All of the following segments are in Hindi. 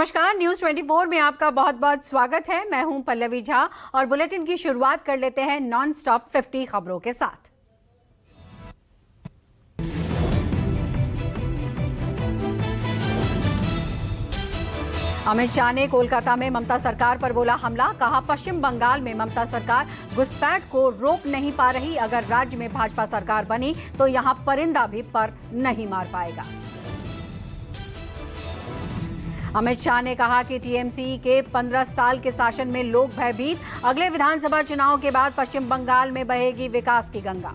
नमस्कार, न्यूज 24 में आपका बहुत बहुत स्वागत है। मैं हूं पल्लवी झा और बुलेटिन की शुरुआत कर लेते हैं नॉन स्टॉप 50 खबरों के साथ। अमित शाह ने कोलकाता में ममता सरकार पर बोला हमला। कहा पश्चिम बंगाल में ममता सरकार घुसपैठ को रोक नहीं पा रही। अगर राज्य में भाजपा सरकार बनी तो यहां परिंदा भी पर नहीं मार पाएगा। अमित शाह ने कहा कि टीएमसी के 15 साल के शासन में लोग भयभीत। अगले विधानसभा चुनाव के बाद पश्चिम बंगाल में बहेगी विकास की गंगा।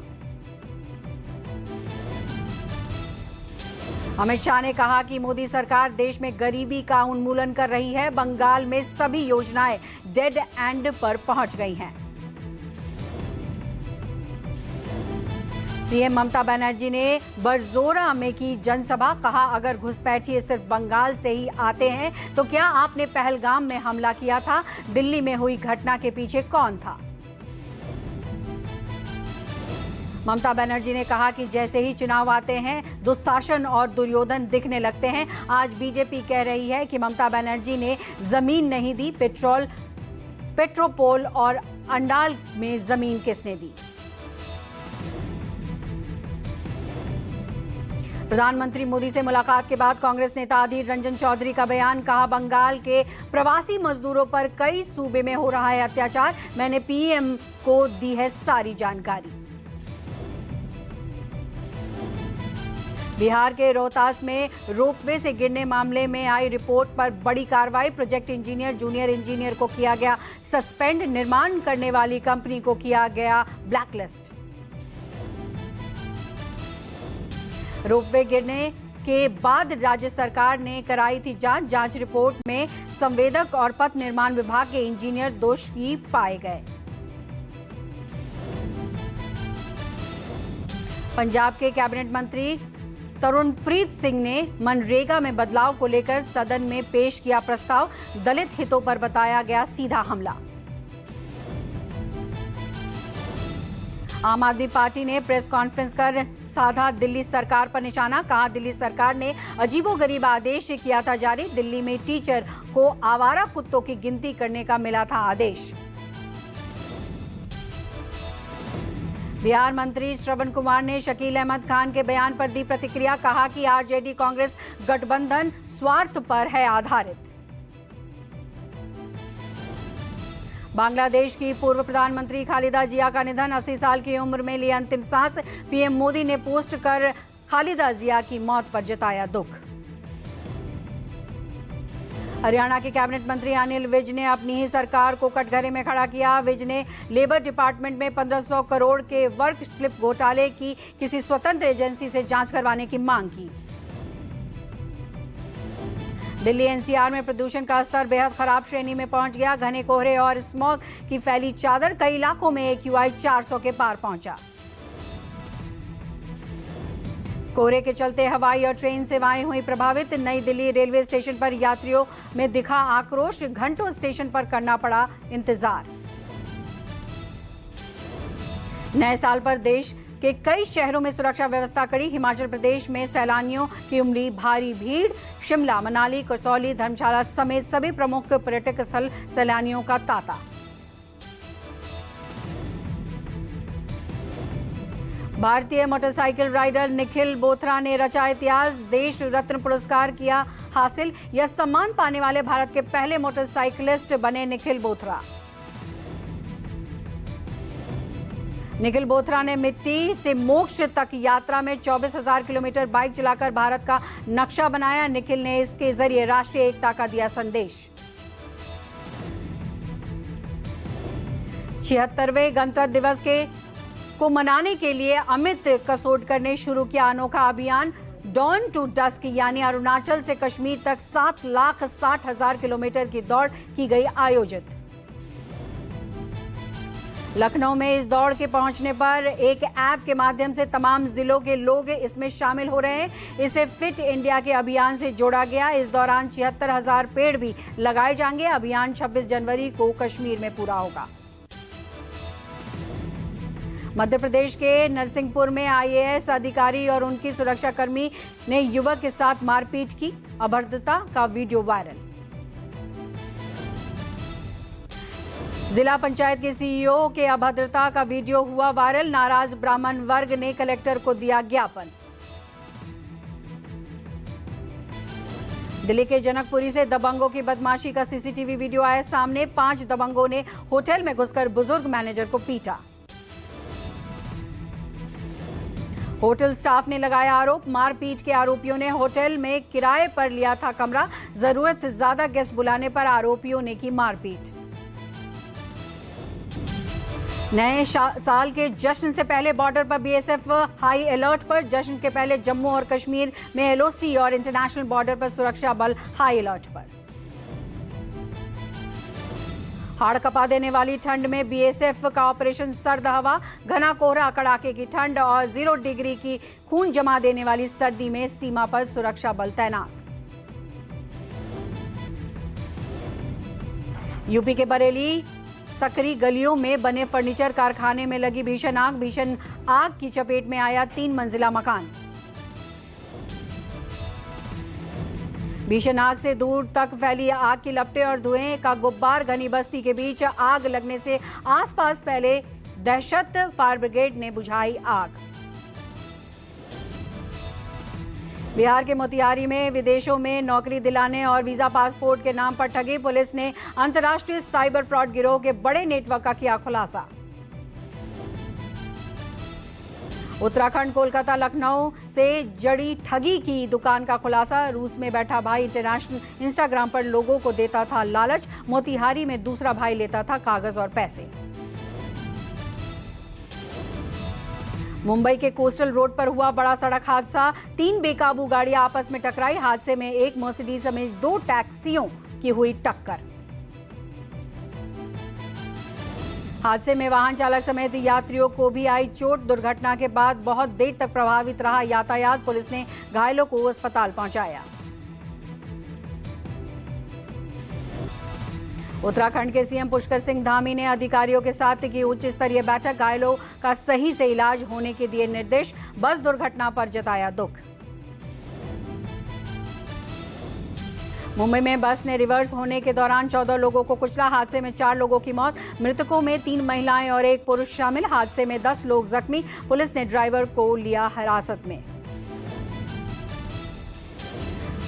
अमित शाह ने कहा कि मोदी सरकार देश में गरीबी का उन्मूलन कर रही है। बंगाल में सभी योजनाएं डेड एंड पर पहुंच गई हैं। सीएम ममता बनर्जी ने बरजोरा में की जनसभा। कहा अगर घुसपैठिए सिर्फ बंगाल से ही आते हैं तो क्या आपने पहलगाम में हमला किया था? दिल्ली में हुई घटना के पीछे कौन था? ममता बनर्जी ने कहा कि जैसे ही चुनाव आते हैं दुशासन और दुर्योधन दिखने लगते हैं। आज बीजेपी कह रही है कि ममता बनर्जी ने जमीन नहीं दी। पेट्रोपोल और अंडाल में जमीन किसने दी? प्रधानमंत्री मोदी से मुलाकात के बाद कांग्रेस नेता अधीर रंजन चौधरी का बयान। कहा बंगाल के प्रवासी मजदूरों पर कई सूबे में हो रहा है अत्याचार। मैंने पीएम को दी है सारी जानकारी। बिहार के रोहतास में रोपवे से गिरने मामले में आई रिपोर्ट पर बड़ी कार्रवाई। प्रोजेक्ट इंजीनियर जूनियर इंजीनियर को किया गया सस्पेंड। निर्माण करने वाली कंपनी को किया गया ब्लैकलिस्ट। रोपवे गिरने के बाद राज्य सरकार ने कराई थी जांच रिपोर्ट में संवेदक और पथ निर्माण विभाग के इंजीनियर दोषी पाए गए। पंजाब के कैबिनेट मंत्री तरुणप्रीत सिंह ने मनरेगा में बदलाव को लेकर सदन में पेश किया प्रस्ताव। दलित हितों पर बताया गया सीधा हमला। आम आदमी पार्टी ने प्रेस कॉन्फ्रेंस कर साधा दिल्ली सरकार पर निशाना। कहा दिल्ली सरकार ने अजीबोगरीब आदेश किया था जारी। दिल्ली में टीचर को आवारा कुत्तों की गिनती करने का मिला था आदेश। बिहार मंत्री श्रवण कुमार ने शकील अहमद खान के बयान पर दी प्रतिक्रिया। कहा कि आरजेडी कांग्रेस गठबंधन स्वार्थ पर है आधारित। बांग्लादेश की पूर्व प्रधानमंत्री खालिदा जिया का निधन। 80 साल की उम्र में ली अंतिम सांस। पीएम मोदी ने पोस्ट कर खालिदा जिया की मौत पर जताया दुख। हरियाणा के कैबिनेट मंत्री अनिल विज ने अपनी ही सरकार को कटघरे में खड़ा किया। विज ने लेबर डिपार्टमेंट में 1500 करोड़ के वर्क स्लिप घोटाले की किसी स्वतंत्र एजेंसी से जांच करवाने की मांग की। दिल्ली एनसीआर में प्रदूषण का स्तर बेहद खराब श्रेणी में पहुंच गया। घने कोहरे और स्मॉग की फैली चादर। कई इलाकों में AQI 400 के पार पहुंचा। कोहरे के चलते हवाई और ट्रेन सेवाएं हुई प्रभावित। नई दिल्ली रेलवे स्टेशन पर यात्रियों में दिखा आक्रोश। घंटों स्टेशन पर करना पड़ा इंतजार। नए साल पर देश के कई शहरों में सुरक्षा व्यवस्था कड़ी। हिमाचल प्रदेश में सैलानियों की उमड़ी भारी भीड़। शिमला, मनाली, कसौली, धर्मशाला समेत सभी प्रमुख पर्यटक स्थल सैलानियों का तांता। भारतीय मोटरसाइकिल राइडर निखिल बोथरा ने रचा इतिहास। देश रत्न पुरस्कार किया हासिल। यह सम्मान पाने वाले भारत के पहले मोटरसाइकिलिस्ट बने निखिल बोथरा। निखिल बोथरा ने मिट्टी से मोक्ष तक यात्रा में 24,000 किलोमीटर बाइक चलाकर भारत का नक्शा बनाया। निखिल ने इसके जरिए राष्ट्रीय एकता का दिया संदेश। 76वें गणतंत्र दिवस को मनाने के लिए अमित कसोडकर ने शुरू किया अनोखा अभियान। डॉन टू डस्क यानी अरुणाचल से कश्मीर तक 7,60,000 किलोमीटर की दौड़ की गई आयोजित। लखनऊ में इस दौड़ के पहुंचने पर एक ऐप के माध्यम से तमाम जिलों के लोग इसमें शामिल हो रहे हैं। इसे फिट इंडिया के अभियान से जोड़ा गया। इस दौरान 76,000 पेड़ भी लगाए जाएंगे। अभियान 26 जनवरी को कश्मीर में पूरा होगा। मध्य प्रदेश के नरसिंहपुर में आईएएस अधिकारी और उनकी सुरक्षाकर्मी ने युवक के साथ मारपीट की। अभद्रता का वीडियो वायरल। जिला पंचायत के सीईओ के अभद्रता का वीडियो हुआ वायरल। नाराज ब्राह्मण वर्ग ने कलेक्टर को दिया ज्ञापन। दिल्ली के जनकपुरी से दबंगों की बदमाशी का सीसीटीवी वीडियो आया सामने। 5 दबंगों ने होटल में घुसकर बुजुर्ग मैनेजर को पीटा। होटल स्टाफ ने लगाया आरोप। मारपीट के आरोपियों ने होटल में किराए पर लिया था कमरा। जरूरत से ज्यादा गेस्ट बुलाने पर आरोपियों ने की मारपीट। नए साल के जश्न से पहले बॉर्डर पर बीएसएफ हाई अलर्ट पर। जश्न के पहले जम्मू और कश्मीर में एलओसी और इंटरनेशनल बॉर्डर पर सुरक्षा बल हाई अलर्ट पर। हाड़ कपा देने वाली ठंड में बीएसएफ का ऑपरेशन सर्द हवा। घना कोहरा, कड़ाके की ठंड और 0 डिग्री की खून जमा देने वाली सर्दी में सीमा पर सुरक्षा बल तैनात। यूपी के बरेली सकरी गलियों में बने फर्नीचर कारखाने में लगी भीषण आग। भीषण आग की चपेट में आया 3 मंजिला मकान। भीषण आग से दूर तक फैली आग की लपटें और धुएं का गुब्बार। घनी बस्ती के बीच आग लगने से आसपास फैले दहशत। फायर ब्रिगेड ने बुझाई आग। बिहार के मोतिहारी में विदेशों में नौकरी दिलाने और वीजा पासपोर्ट के नाम पर ठगी। पुलिस ने अंतर्राष्ट्रीय साइबर फ्रॉड गिरोह के बड़े नेटवर्क का किया खुलासा। उत्तराखंड, कोलकाता, लखनऊ से जड़ी ठगी की दुकान का खुलासा। रूस में बैठा भाई इंटरनेशनल इंस्टाग्राम पर लोगों को देता था लालच। मोतिहारी में दूसरा भाई लेता था कागज और पैसे। मुंबई के कोस्टल रोड पर हुआ बड़ा सड़क हादसा। 3 बेकाबू गाड़ियां आपस में टकराई। हादसे में एक मर्सिडीज समेत 2 टैक्सियों की हुई टक्कर। हादसे में वाहन चालक समेत यात्रियों को भी आई चोट। दुर्घटना के बाद बहुत देर तक प्रभावित रहा यातायात। पुलिस ने घायलों को अस्पताल पहुंचाया। उत्तराखंड के सीएम पुष्कर सिंह धामी ने अधिकारियों के साथ की उच्च स्तरीय बैठक। घायलों का सही से इलाज होने के दिए निर्देश। बस दुर्घटना पर जताया दुख। मुंबई में बस ने रिवर्स होने के दौरान 14 लोगों को कुचला। हादसे में 4 लोगों की मौत। मृतकों में 3 महिलाएं और 1 पुरुष शामिल। हादसे में 10 लोग जख्मी। पुलिस ने ड्राइवर को लिया हिरासत में।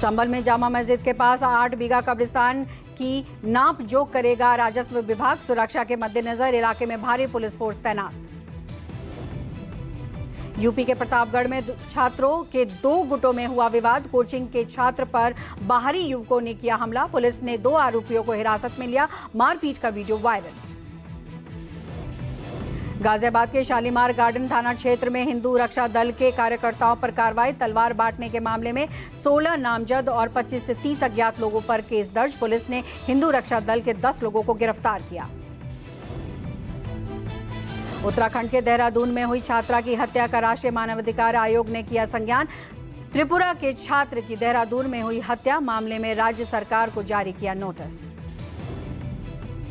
संभल में जामा मस्जिद के पास 8 बीघा कब्रिस्तान की नाप जोख करेगा राजस्व विभाग। सुरक्षा के मद्देनजर इलाके में भारी पुलिस फोर्स तैनात। यूपी के प्रतापगढ़ में छात्रों के 2 गुटों में हुआ विवाद। कोचिंग के छात्र पर बाहरी युवकों ने किया हमला। पुलिस ने 2 आरोपियों को हिरासत में लिया। मारपीट का वीडियो वायरल। गाजियाबाद के शालीमार गार्डन थाना क्षेत्र में हिंदू रक्षा दल के कार्यकर्ताओं पर कार्रवाई। तलवार बांटने के मामले में 16 नामजद और 25 से 30 अज्ञात लोगों पर केस दर्ज। पुलिस ने हिंदू रक्षा दल के 10 लोगों को गिरफ्तार किया। उत्तराखंड के देहरादून में हुई छात्रा की हत्या का राष्ट्रीय मानवाधिकार आयोग ने किया संज्ञान। त्रिपुरा के छात्र की देहरादून में हुई हत्या मामले में राज्य सरकार को जारी किया नोटिस।